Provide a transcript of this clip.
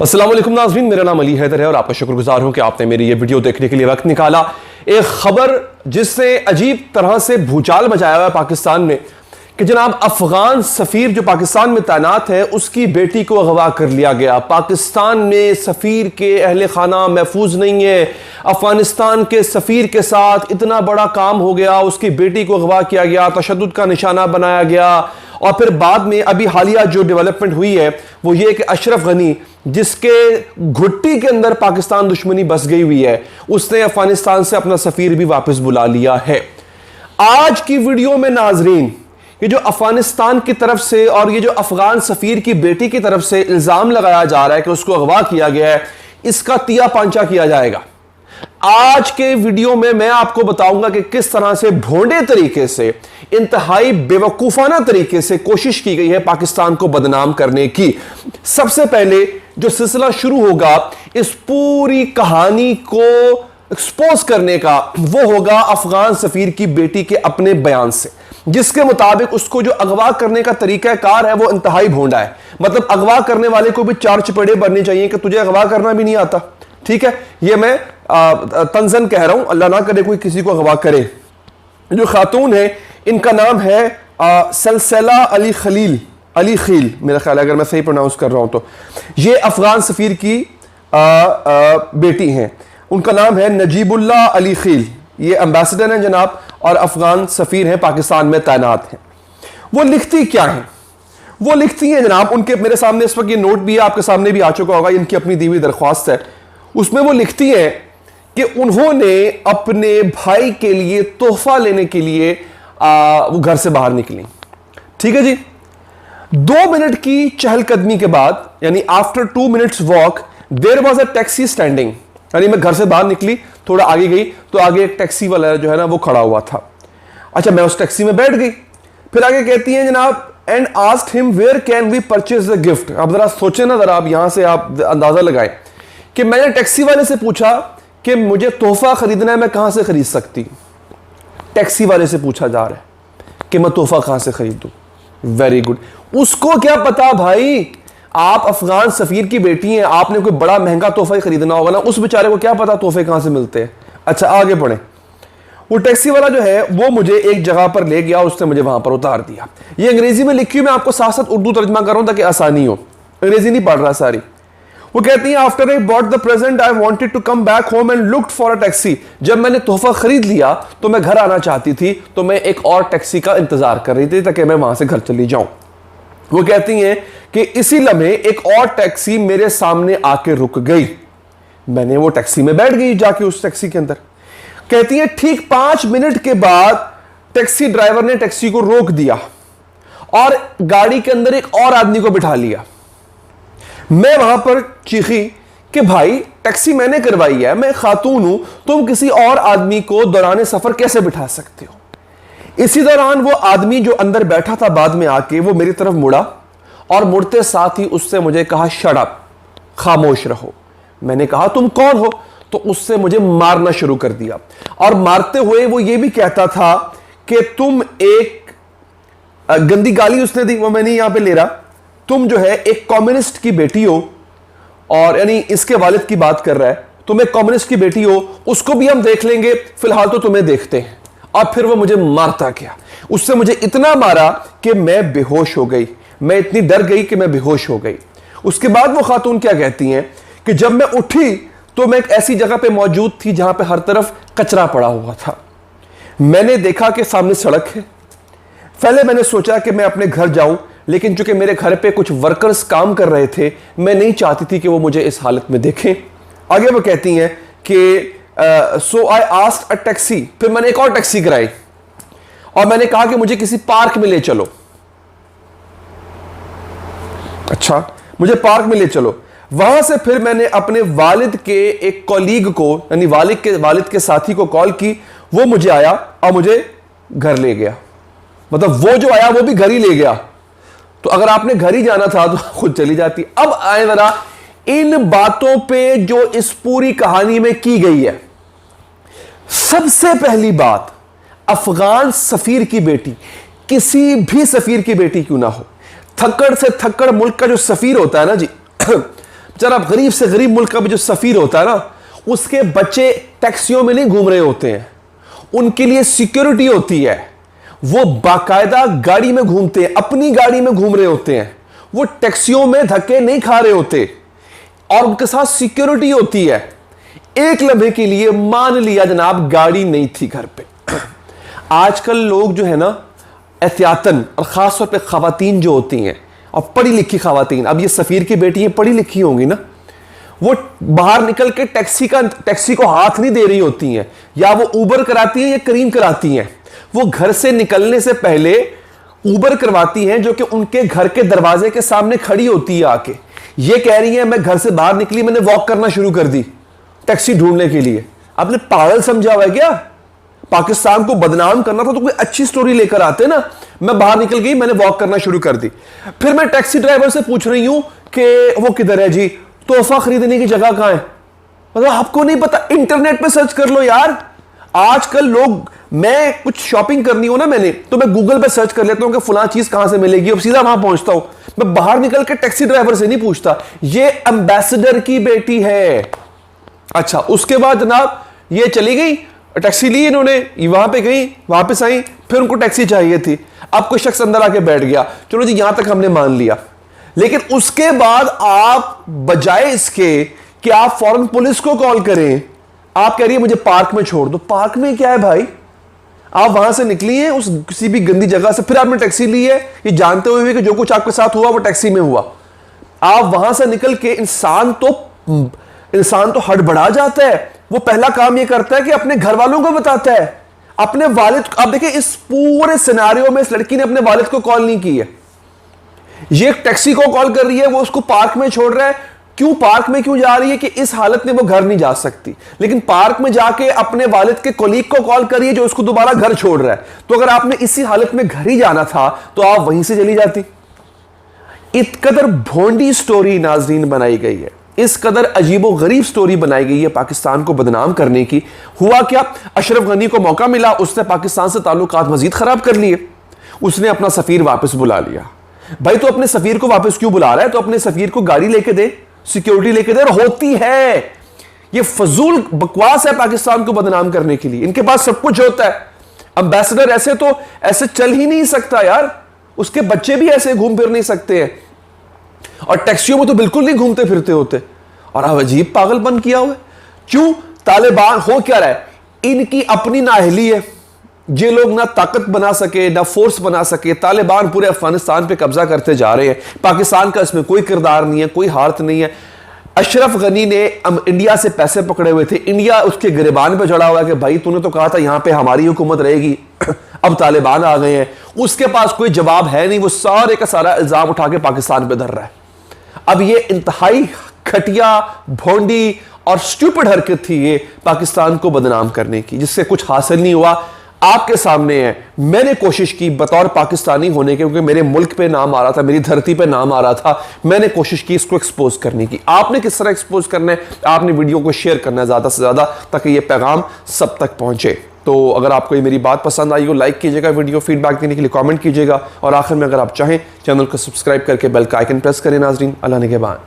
अस्सलाम वालेकुम नाज़रीन, मेरा नाम अली हैदर है और आपका शुक्रगुजार हूं कि आपने मेरी ये वीडियो देखने के लिए वक्त निकाला। एक खबर जिससे अजीब तरह से भूचाल मचाया हुआ है पाकिस्तान में कि जनाब अफगान सफ़ीर जो पाकिस्तान में तैनात है उसकी बेटी को अगवा कर लिया गया। पाकिस्तान में सफ़ीर के अहले खाना महफूज नहीं है। अफगानिस्तान के सफ़ीर के साथ इतना बड़ा काम हो गया, उसकी बेटी को अगवा किया गया, तशद्दुद का निशाना बनाया गया। और फिर बाद में अभी हालिया जो डेवलपमेंट हुई है वो ये कि अशरफ गनी जिसके घुट्टी के अंदर पाकिस्तान दुश्मनी बस गई हुई है, उसने अफगानिस्तान से अपना सफ़ीर भी वापस बुला लिया है। आज की वीडियो में नाजरीन, ये जो अफगानिस्तान की तरफ से और ये जो अफगान सफ़ीर की बेटी की तरफ से इल्ज़ाम लगाया जा रहा है कि उसको अगवा किया गया है, इसका तिया पांचा किया जाएगा। आज के वीडियो में मैं आपको बताऊंगा कि किस तरह से भोंडे तरीके से, इंतहाई बेवकूफाना तरीके से कोशिश की गई है पाकिस्तान को बदनाम करने की। सबसे पहले जो सिलसिला शुरू होगा इस पूरी कहानी को एक्सपोज करने का, वो होगा अफगान सफ़ीर की बेटी के अपने बयान से, जिसके मुताबिक उसको जो अगवा करने का तरीका कार है वो इंतहाई भोंडा है। मतलब अगवा करने वाले को भी चार चपेड़े बननी चाहिए कि तुझे अगवा करना भी नहीं आता। ठीक है, ये मैं तंजन कह रहा हूं, अल्लाह ना करे कोई किसी को अगवा करे। जो खातून है इनका नाम है सलसला अली खलील, अली खील मेरा ख्याल है, अगर मैं सही प्रोनाउंस कर रहा हूं तो। ये अफगान सफ़ीर की बेटी हैं। उनका नाम है नजीबुल्लाह अली खील। ये एम्बेसडर हैं जनाब और अफगान सफ़ीर हैं, पाकिस्तान में तैनात हैं। वो लिखती क्या है? वो लिखती हैं जनाब, उनके मेरे सामने इस वक्त ये नोट भी है, आपके सामने भी आ चुका होगा, इनकी अपनी दी हुई दरख्वास्त है। उसमें वो लिखती हैं कि उन्होंने अपने भाई के लिए तोहफा लेने के लिए वो घर से बाहर निकली। ठीक है जी, 2 मिनट की चहलकदमी के बाद, यानी after 2 minutes walk there was a taxi standing. यानी मैं घर से बाहर निकली, थोड़ा आगे गई तो आगे एक टैक्सी वाला जो है ना वो खड़ा हुआ था। अच्छा, मैं उस टैक्सी में बैठ गई। फिर आगे कहती हैं जनाब, and asked him where can we purchase the gift. अब जरा सोचें ना, जरा आप यहां से आप अंदाजा लगाएं कि मैंने टैक्सी वाले से पूछा कि मुझे तोहफा खरीदना है, मैं कहां से खरीद सकती। टैक्सी वाले से पूछा जा रहा है कि मैं तोहफा कहां से खरीदूं। वेरी गुड, उसको क्या पता भाई, आप अफगान सफ़ीर की बेटी हैं, आपने कोई बड़ा महंगा तोहफा ही खरीदना होगा ना, उस बेचारे को क्या पता तोहफे कहां से मिलते हैं। अच्छा, आगे बढ़े। वो टैक्सी वाला जो है वो मुझे एक जगह पर ले गया, उसने मुझे वहां पर उतार दिया। ये अंग्रेजी में लिखी हुई, मैं आपको साथ साथ उर्दू तर्जमा कर रहा हूं ताकि आसानी हो, अंग्रेजी नहीं पढ़ रहा सारी। वो कहती है, after I bought the present I wanted to come back home and looked for a taxi. जब मैंने तोहफा खरीद लिया तो मैं घर आना चाहती थी, तो मैं एक और टैक्सी का इंतजार कर रही थी ताकि मैं वहां से घर चली जाऊं। वो कहती हैं कि इसी लम्हे एक और टैक्सी मेरे सामने आके रुक गई। मैंने वो टैक्सी में बैठ गई जाके उस टैक्सी के अंदर। कहती है ठीक 5 मिनट के बाद टैक्सी ड्राइवर ने टैक्सी को रोक दिया और गाड़ी के अंदर एक और आदमी को बिठा लिया। मैं वहां पर चीखी कि भाई टैक्सी मैंने करवाई है, मैं खातून हूं, तुम किसी और आदमी को दौरान सफर कैसे बिठा सकते हो। इसी दौरान वो आदमी जो अंदर बैठा था बाद में आके वो मेरी तरफ मुड़ा और मुड़ते साथ ही उससे मुझे कहा शट अप, खामोश रहो। मैंने कहा तुम कौन हो? तो उससे मुझे मारना शुरू कर दिया और मारते हुए वो ये भी कहता था कि तुम एक गंदी गाली उसने दी, वो मैं नहीं यहां पे ले रहा, तुम जो है एक कम्युनिस्ट की बेटी हो। और यानी इसके वालिद की बात कर रहा है, तुम एक कम्युनिस्ट की बेटी हो, उसको भी हम देख लेंगे, फिलहाल तो तुम्हें देखते हैं। और फिर वो मुझे मारता गया, उससे मुझे इतना मारा कि मैं बेहोश हो गई। मैं इतनी डर गई कि मैं बेहोश हो गई। उसके बाद वो खातून क्या कहती हैं कि जब मैं उठी तो मैं एक ऐसी जगह पे मौजूद थी जहां पे हर तरफ कचरा पड़ा हुआ था। मैंने देखा कि सामने सड़क है। पहले मैंने सोचा कि मैं अपने घर जाऊं, लेकिन चूंकि मेरे घर पे कुछ वर्कर्स काम कर रहे थे, मैं नहीं चाहती थी कि वो मुझे इस हालत में देखें। आगे वो कहती हैं कि सो आई आस्क्ड अ टैक्सी। फिर मैंने एक और टैक्सी कराई और मैंने कहा कि मुझे किसी पार्क में ले चलो। अच्छा, मुझे पार्क में ले चलो। वहां से फिर मैंने अपने वालिद के एक कॉलीग को, यानी वालिद के साथी को कॉल की। वो मुझे आया और मुझे घर ले गया। मतलब वो जो आया वो भी घर ही ले गया। तो अगर आपने घर ही जाना था तो खुद चली जाती। अब आए जरा इन बातों पे जो इस पूरी कहानी में की गई है। सबसे पहली बात, अफगान सफीर की बेटी, किसी भी सफीर की बेटी क्यों ना हो, थक्कड़ से थक्कड़ मुल्क का जो सफीर होता है ना जी, जरा गरीब से गरीब मुल्क का भी जो सफीर होता है ना, उसके बच्चे टैक्सियों में नहीं घूम रहे होते हैं, उनके लिए सिक्योरिटी होती है, वो बाकायदा गाड़ी में घूमते हैं, अपनी गाड़ी में घूम रहे होते हैं, वो टैक्सियों में धक्के नहीं खा रहे होते और उनके साथ सिक्योरिटी होती है। एक लम्हे के लिए मान लिया जनाब गाड़ी नहीं थी घर पे। आजकल लोग जो है ना एहतियातन, और ख़ास तौर पे ख़वातीन जो होती हैं और पढ़ी लिखी ख़वातीन, अब ये सफ़ीर की बेटी हैं, पढ़ी लिखी होंगी ना, वो बाहर निकल के टैक्सी को हाथ नहीं दे रही होती हैं, या वो ऊबर कराती हैं या करीम कराती हैं। वो घर से निकलने से पहले ऊबर करवाती हैं, जो कि उनके घर के दरवाजे के सामने खड़ी होती है आके, ये कह रही है मैं घर से बाहर निकली, मैंने वॉक करना शुरू कर दी टैक्सी ढूंढने के लिए। आपने पागल समझा हुआ है क्या? पाकिस्तान को बदनाम करना था तो कोई अच्छी स्टोरी लेकर आते ना। मैं बाहर निकल गई, मैंने वॉक करना शुरू कर दी। फिर मैं टैक्सी ड्राइवर से पूछ रही हूं कि वो किधर है जी, तोहफा खरीदने की जगह कहां है। मतलब आपको नहीं पता, इंटरनेट पे सर्च कर लो यार। आजकल लोग, मैं कुछ शॉपिंग करनी हो ना मैंने, तो मैं गूगल पे सर्च कर लेता हूं कि फलां चीज कहां से मिलेगी और सीधा वहां पहुंचता हूं। मैं बाहर निकल के टैक्सी ड्राइवर से नहीं पूछता। ये एम्बेसडर की बेटी है। अच्छा, उसके बाद जनाब ये चली गई, टैक्सी ली इन्होंने, वहां पे गई, वापस आई, फिर उनको टैक्सी चाहिए थी। अब कोई शख्स अंदर आके बैठ गया, चलो जी यहां तक हमने मान लिया। लेकिन उसके बाद आप बजाय इसके कि आप फौरन पुलिस को कॉल करें, आप कह रही है मुझे पार्क में छोड़ दो। पार्क में क्या है भाई? आप वहां से निकली हैं उस किसी भी गंदी जगह से, फिर आपने टैक्सी ली है ये जानते हुए कि जो कुछ आपके साथ हुआ वो टैक्सी में हुआ। आप वहां से निकल के, इंसान तो हड़बड़ा जाता है। वो पहला काम ये करता है कि अपने घर वालों को बताता है, अपने वालिद। आप देखिए इस पूरे सिनारियो में इस लड़की ने अपने वालिद को कॉल नहीं की है, ये टैक्सी को कॉल कर रही है, वो उसको पार्क में छोड़ रहा है। क्यों पार्क में क्यों जा रही है? कि इस हालत में वो घर नहीं जा सकती, लेकिन पार्क में जाके अपने वालिद के कोलीग को कॉल करिए जो उसको दोबारा घर छोड़ रहा है। तो अगर आपने इसी हालत में घर ही जाना था तो आप वहीं से चली जाती। इत कदर भोंडी स्टोरी नाजरीन बनाई गई है, इस कदर अजीबो गरीब स्टोरी बनाई गई है पाकिस्तान को बदनाम करने की। हुआ क्या, अशरफ गनी को मौका मिला, उसने पाकिस्तान से ताल्लुकात मजीद खराब कर लिए, उसने अपना सफीर वापस बुला लिया। भाई तो अपने सफीर को वापस क्यों बुला रहा है? तो अपने सफीर को गाड़ी लेके दे, सिक्योरिटी लेके दे। और होती है, ये फजूल बकवास है पाकिस्तान को बदनाम करने के लिए। इनके पास सब कुछ होता है। एम्बेसडर ऐसे तो ऐसे चल ही नहीं सकता यार, उसके बच्चे भी ऐसे घूम फिर नहीं सकते हैं, और टैक्सियों में तो बिल्कुल नहीं घूमते फिरते होते। और अब अजीब पागलपन किया हुआ है। क्यों? तालिबान हो क्या रहा है? इनकी अपनी नाअहली है, ये लोग ना ताकत बना सके ना फोर्स बना सके। तालिबान पूरे अफगानिस्तान पे कब्जा करते जा रहे हैं, पाकिस्तान का इसमें कोई किरदार नहीं है, कोई हाथ नहीं है। अशरफ गनी ने इंडिया से पैसे पकड़े हुए थे, इंडिया उसके गिरबान पे चढ़ा हुआ है कि भाई तूने तो कहा था यहां पे हमारी हुकूमत रहेगी, अब तालिबान आ गए हैं। उसके पास कोई जवाब है नहीं, वो सारे का सारा इल्जाम उठा के पाकिस्तान पे धर रहा है। अब ये इंतहाई घटिया, भोंडी और स्टूपिड हरकत थी ये पाकिस्तान को बदनाम करने की, जिससे कुछ हासिल नहीं हुआ। आपके सामने है, मैंने कोशिश की बतौर पाकिस्तानी होने के, क्योंकि मेरे मुल्क पे नाम आ रहा था, मेरी धरती पे नाम आ रहा था, मैंने कोशिश की इसको एक्सपोज करने की। आपने किस तरह एक्सपोज करना है? आपने वीडियो को शेयर करना है ज़्यादा से ज़्यादा, ताकि ये पैगाम सब तक पहुंचे। तो अगर आपको ये मेरी बात पसंद आई हो, लाइक कीजिएगा, वीडियो फीडबैक देने के लिए कमेंट कीजिएगा, और आखिर में अगर आप चाहें चैनल को सब्सक्राइब करके बेल का आइकन प्रेस करें। नाजरीन, अल्लाह निगहबान।